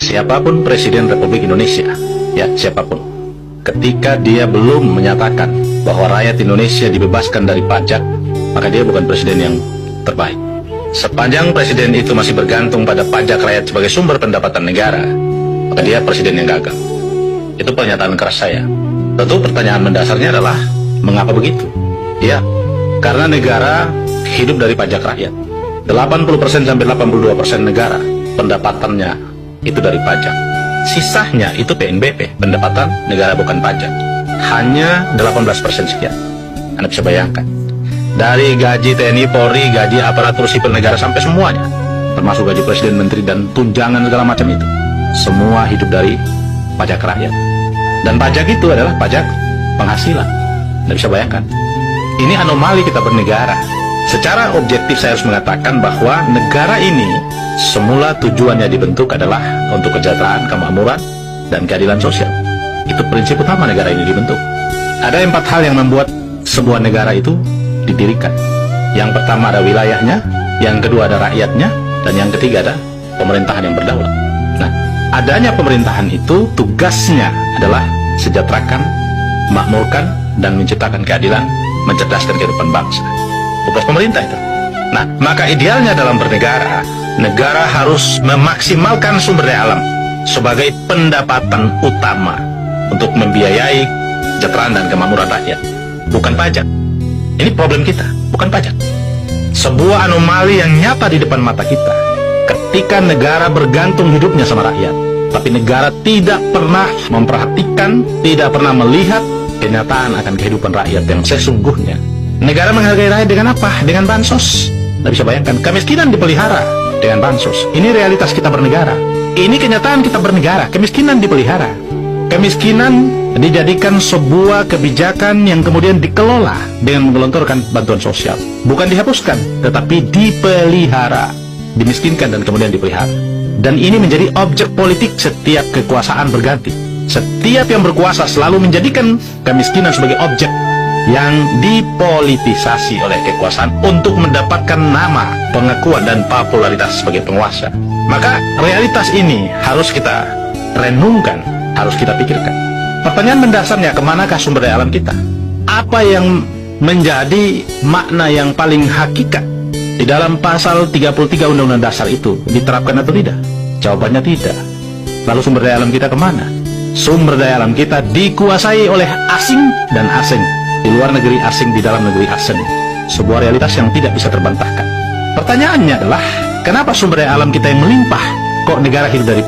siapapun Presiden Republik Indonesia, ya siapapun, ketika dia belum menyatakan bahwa rakyat Indonesia dibebaskan dari pajak, maka dia bukan presiden yang terbaik. Sepanjang presiden itu masih bergantung pada pajak rakyat sebagai sumber pendapatan negara, maka dia presiden yang gagal. Itu pernyataan keras saya. Tentu pertanyaan mendasarnya adalah, mengapa begitu? Ya, karena negara hidup dari pajak rakyat. 80% sampai 82% negara pendapatannya itu dari pajak. Sisanya itu PNBP, pendapatan negara bukan pajak. Hanya 18% sekian. Anda bisa bayangkan. Dari gaji TNI, Polri, gaji aparatur sipil negara sampai semuanya, termasuk gaji presiden, menteri, dan tunjangan segala macam itu, semua hidup dari pajak rakyat. Dan pajak itu adalah pajak penghasilan. Anda bisa bayangkan. Ini anomali kita bernegara. Secara objektif saya harus mengatakan bahwa negara ini semula tujuannya dibentuk adalah untuk kesejahteraan, kemakmuran, dan keadilan sosial. Itu prinsip utama negara ini dibentuk. Ada 4 hal yang membuat sebuah negara itu didirikan. Yang pertama ada wilayahnya, yang kedua ada rakyatnya, dan yang ketiga ada pemerintahan yang berdaulat. Nah, adanya pemerintahan itu tugasnya adalah sejahterakan, makmurkan, dan menciptakan keadilan, mencerdaskan kehidupan bangsa. Tugas pemerintah itu. Nah, maka idealnya dalam bernegara, negara harus memaksimalkan sumber daya alam sebagai pendapatan utama untuk membiayai kesejahteraan dan kemakmuran rakyat, bukan pajak. Ini problem kita, bukan pajak. Sebuah anomali yang nyata di depan mata kita. Ketika negara bergantung hidupnya sama rakyat, tapi negara tidak pernah memperhatikan, tidak pernah melihat kenyataan akan kehidupan rakyat yang sesungguhnya. Negara menghargai rakyat dengan apa? Dengan bansos. Anda bisa bayangkan, kemiskinan dipelihara dengan bansos. Ini realitas kita bernegara. Ini kenyataan kita bernegara, kemiskinan dipelihara. Kemiskinan dijadikan sebuah kebijakan yang kemudian dikelola dengan menggelontorkan bantuan sosial. Bukan dihapuskan, tetapi dipelihara. Dimiskinkan dan kemudian dipelihara. Dan ini menjadi objek politik setiap kekuasaan berganti. Setiap yang berkuasa selalu menjadikan kemiskinan sebagai objek yang dipolitisasi oleh kekuasaan untuk mendapatkan nama, pengakuan, dan popularitas sebagai penguasa. Maka realitas ini harus kita renungkan, harus kita pikirkan. Pertanyaan mendasarnya, kemanakah sumber daya alam kita? Apa yang menjadi makna yang paling hakikat di dalam pasal 33 Undang-Undang Dasar itu diterapkan atau tidak? Jawabannya tidak. Lalu sumber daya alam kita kemana? Sumber daya alam kita dikuasai oleh asing dan asing. Di luar negeri asing, di dalam negeri asing. Sebuah realitas yang tidak bisa terbantahkan. Pertanyaannya adalah, kenapa sumber daya alam kita yang melimpah, kok negara hidup dari